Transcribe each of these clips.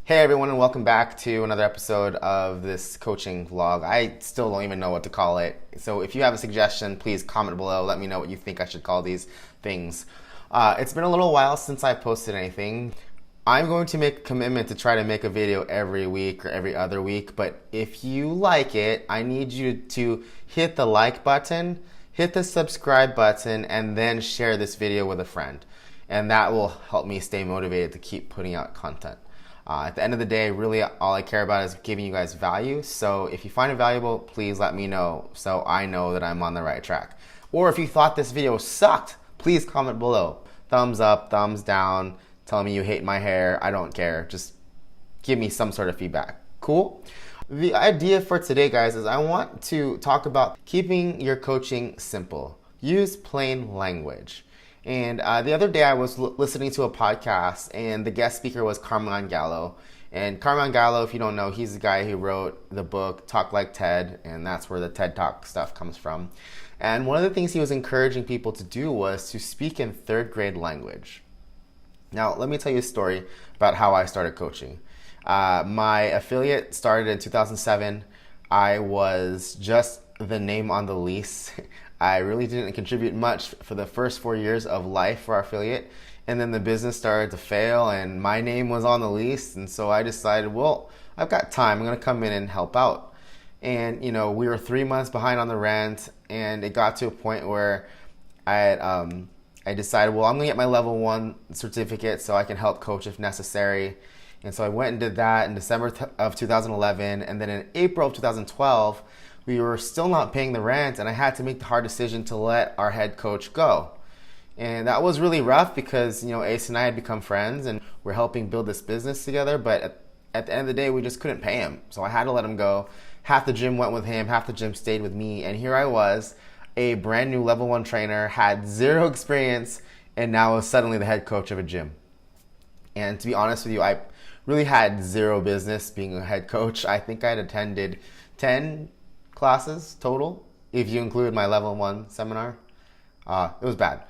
Hey everyone, and welcome back to another episode of this coaching vlog. I still don't even know what to call it. So if you have a suggestion, please comment below. Let me know what you think I should call these things. It's been a little while since I posted anything. I'm going to make a commitment to try to make a video every week or every other week. But if you like it, I need you to hit the like button, hit the subscribe button, and then share this video with a friend. And that will help me stay motivated to keep putting out content. At the end of the day, really all I care about is giving you guys value. So if you find it valuable, please let me know so I know that I'm on the right track. Or if you thought this video sucked, please comment below. Thumbs up, thumbs down, tell me you hate my hair. I don't care. Just give me some sort of feedback. Cool? The idea for today, guys, is I want to talk about keeping your coaching simple. Use plain language. And the other day I was listening to a podcast and the guest speaker was Carmine Gallo. And Carmine Gallo, if you don't know, he's the guy who wrote the book Talk Like Ted, and that's where the TED Talk stuff comes from. And one of the things he was encouraging people to do was to speak in third grade language. Now, let me tell you a story about how I started coaching. My affiliate started in 2007. I was just the name on the lease. I really didn't contribute much for the first 4 years of life for our affiliate. And then the business started to fail and my name was on the lease. And so I decided, well, I've got time. I'm going to come in and help out. And, you know, we were 3 months behind on the rent. And it got to a point where I decided, well, I'm going to get my level 1 certificate so I can help coach if necessary. And so I went and did that in December of 2011. And then in April of 2012, we were still not paying the rent, and I had to make the hard decision to let our head coach go. And that was really rough because, you know, Ace and I had become friends and we're helping build this business together, but at the end of the day, we just couldn't pay him. So I had to let him go. Half the gym went with him, half the gym stayed with me, and here I was, a brand new level 1 trainer, had zero experience, and now was suddenly the head coach of a gym. And to be honest with you, I really had zero business being a head coach. I think I had attended 10 classes total, if you include my level 1 seminar. It was bad.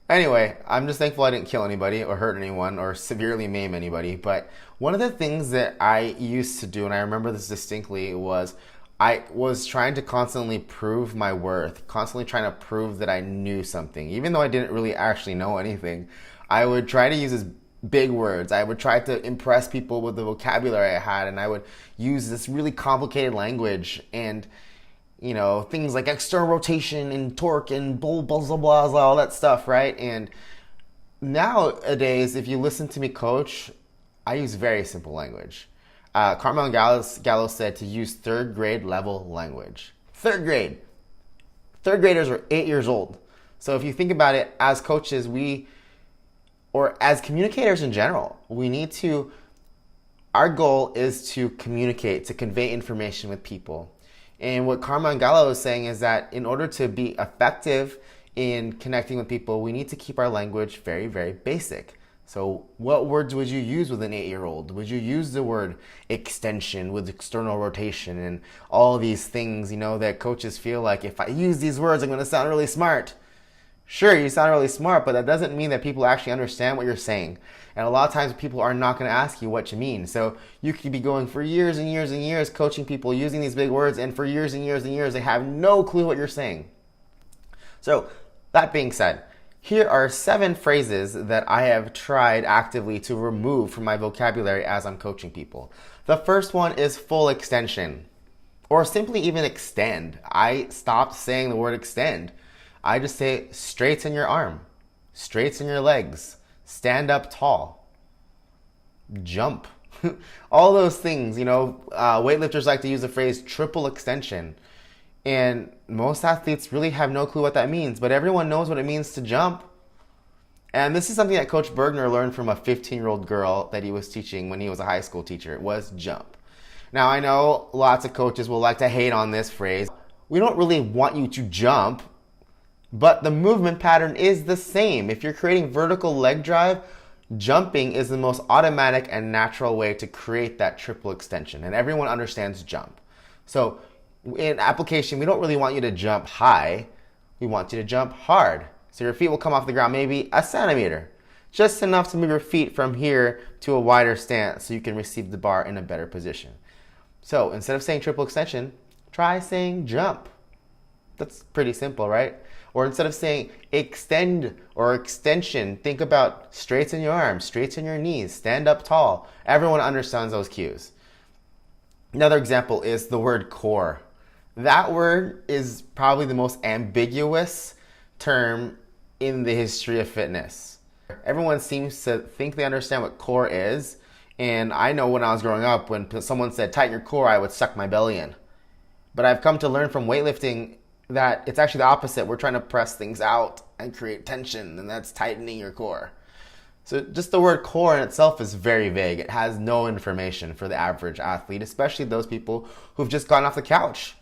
Anyway, I'm just thankful I didn't kill anybody or hurt anyone or severely maim anybody. But one of the things that I used to do, and I remember this distinctly, was I was trying to constantly prove my worth, constantly trying to prove that I knew something. Even though I didn't really actually know anything, I would try to use this big words. I would try to impress people with the vocabulary I had, and I would use this really complicated language and, you know, things like external rotation and torque and blah, blah, blah, blah, blah, all that stuff, right? And nowadays, if you listen to me coach, I use very simple language. Carmine Gallo said to use third grade level language. Third grade. Third graders are 8 years old. So if you think about it, as coaches, or as communicators in general, our goal is to communicate, to convey information with people. And what Carmine Gallo is saying is that in order to be effective in connecting with people, we need to keep our language very, very basic. So what words would you use with an 8-year-old? Would you use the word extension with external rotation and all these things, you know, that coaches feel like if I use these words, I'm going to sound really smart. Sure, you sound really smart, but that doesn't mean that people actually understand what you're saying. And a lot of times people are not going to ask you what you mean. So you could be going for years and years and years coaching people using these big words, and for years and years and years, they have no clue what you're saying. So that being said, here are 7 phrases that I have tried actively to remove from my vocabulary as I'm coaching people. The first one is full extension, or simply even extend. I stopped saying the word extend. I just say straighten your arm, straighten your legs, stand up tall, jump. All those things, you know, weightlifters like to use the phrase triple extension. And most athletes really have no clue what that means, but everyone knows what it means to jump. And this is something that Coach Bergner learned from a 15-year-old girl that he was teaching when he was a high school teacher. It was jump. Now, I know lots of coaches will like to hate on this phrase. We don't really want you to jump, but the movement pattern is the same. If you're creating vertical leg drive, jumping is the most automatic and natural way to create that triple extension. And everyone understands jump. So in application, we don't really want you to jump high. We want you to jump hard. So your feet will come off the ground maybe a centimeter. Just enough to move your feet from here to a wider stance so you can receive the bar in a better position. So instead of saying triple extension, try saying jump. That's pretty simple, right? Or instead of saying extend or extension, think about straighten your arms, straighten your knees, stand up tall. Everyone understands those cues. Another example is the word core. That word is probably the most ambiguous term in the history of fitness. Everyone seems to think they understand what core is. And I know when I was growing up, when someone said tighten your core, I would suck my belly in. But I've come to learn from weightlifting that it's actually the opposite. We're trying to press things out and create tension, and that's tightening your core. So just the word core in itself is very vague. It has no information for the average athlete, especially those people who've just gotten off the couch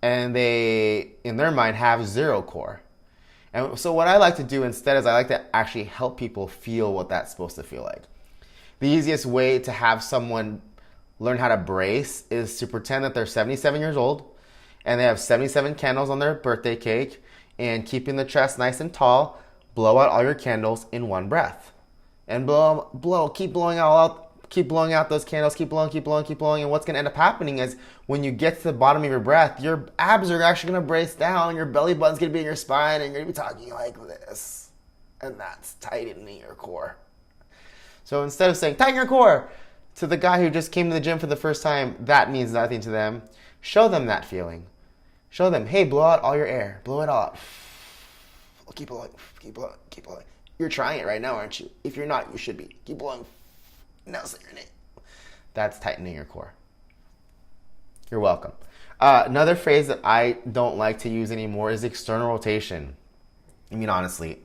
and they, in their mind, have zero core. And so what I like to do instead is I like to actually help people feel what that's supposed to feel like. The easiest way to have someone learn how to brace is to pretend that they're 77 years old and they have 77 candles on their birthday cake, and keeping the chest nice and tall, blow out all your candles in one breath. And blow, keep blowing out those candles, keep blowing. And what's gonna end up happening is when you get to the bottom of your breath, your abs are actually gonna brace down, your belly button's gonna be in your spine, and you're gonna be talking like this. And that's tightening your core. So instead of saying, tighten your core, to the guy who just came to the gym for the first time, that means nothing to them. Show them that feeling. Show them, hey, blow out all your air. Blow it all out. Keep blowing. You're trying it right now, aren't you? If you're not, you should be. Keep blowing. Now say your name. That's tightening your core. You're welcome. Another phrase that I don't like to use anymore is external rotation. I mean, honestly,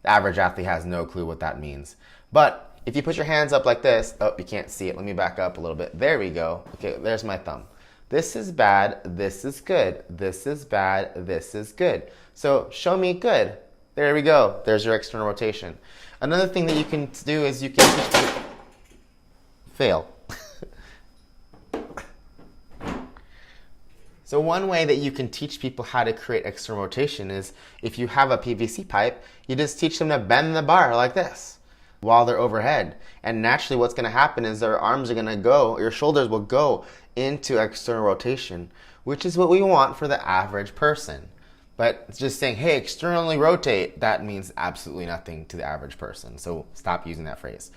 the average athlete has no clue what that means. But if you put your hands up like this, oh, you can't see it. Let me back up a little bit. There we go. Okay, there's my thumb. This is bad. This is good. This is bad. This is good. So show me good. There we go. There's your external rotation. Another thing that you can do is you can fail. So one way that you can teach people how to create external rotation is if you have a PVC pipe, you just teach them to bend the bar like this while they're overhead. And naturally what's going to happen is their arms are going to go, your shoulders will go into external rotation, which is what we want for the average person. But just saying, hey, externally rotate, that means absolutely nothing to the average person. So stop using that phrase.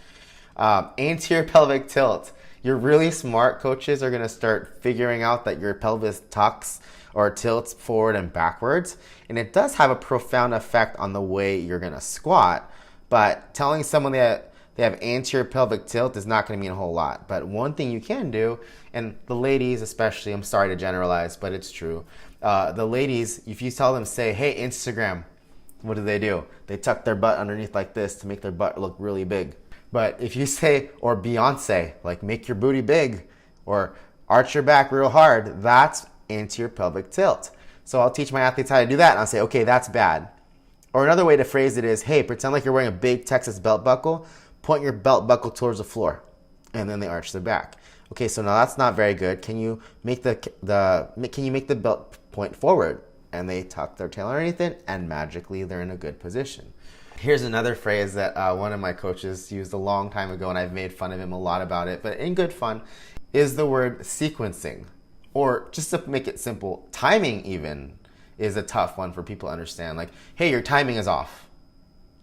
Anterior pelvic tilt. Your really smart coaches are going to start figuring out that your pelvis tucks or tilts forward and backwards. And it does have a profound effect on the way you're going to squat. But telling someone that they have anterior pelvic tilt is not going to mean a whole lot. But one thing you can do, and the ladies especially, I'm sorry to generalize, but it's true. The ladies, if you tell them, say, hey, Instagram, what do? They tuck their butt underneath like this to make their butt look really big. But if you say, or Beyonce, like make your booty big, or arch your back real hard, that's anterior pelvic tilt. So I'll teach my athletes how to do that, and I'll say, okay, that's bad. Or another way to phrase it is, hey, pretend like you're wearing a big Texas belt buckle, point your belt buckle towards the floor, and then they arch their back. Okay, so now that's not very good. Can you make the belt point forward? And they tuck their tail underneath it, and magically they're in a good position. Here's another phrase that one of my coaches used a long time ago, and I've made fun of him a lot about it, but in good fun, is the word sequencing. Or just to make it simple, timing even is a tough one for people to understand. Like, hey, your timing is off.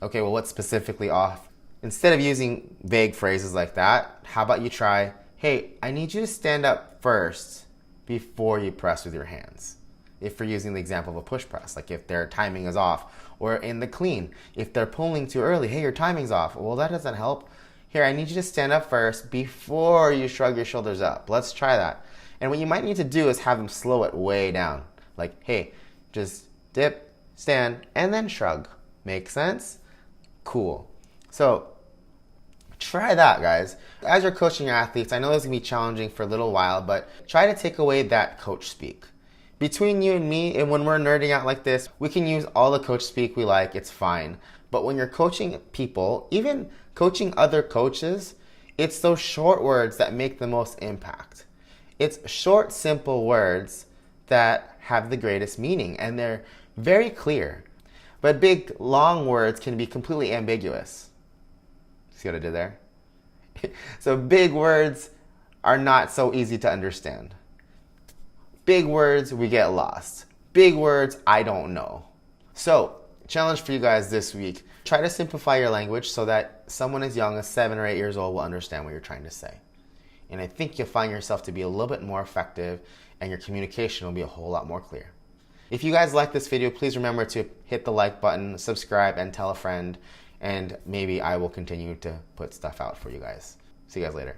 Okay, well, what's specifically off? Instead of using vague phrases like that, how about you try, hey, I need you to stand up first before you press with your hands. If we're using the example of a push press, like if their timing is off. Or in the clean, if they're pulling too early, hey, your timing's off. Well, that doesn't help. Here, I need you to stand up first before you shrug your shoulders up. Let's try that. And what you might need to do is have them slow it way down. Like, hey, just dip, stand, and then shrug. Make sense? Cool. So try that, guys. As you're coaching your athletes, I know this is going to be challenging for a little while, but try to take away that coach speak. Between you and me, and when we're nerding out like this, we can use all the coach speak we like, it's fine. But when you're coaching people, even coaching other coaches, it's those short words that make the most impact. It's short, simple words that have the greatest meaning, and they're very clear. But big, long words can be completely ambiguous. See what I did there? So big words are not so easy to understand. Big words, we get lost. Big words, I don't know. So, challenge for you guys this week. Try to simplify your language so that someone as young as 7 or 8 years old will understand what you're trying to say. And I think you'll find yourself to be a little bit more effective and your communication will be a whole lot more clear. If you guys like this video, please remember to hit the like button, subscribe, and tell a friend. And maybe I will continue to put stuff out for you guys. See you guys later.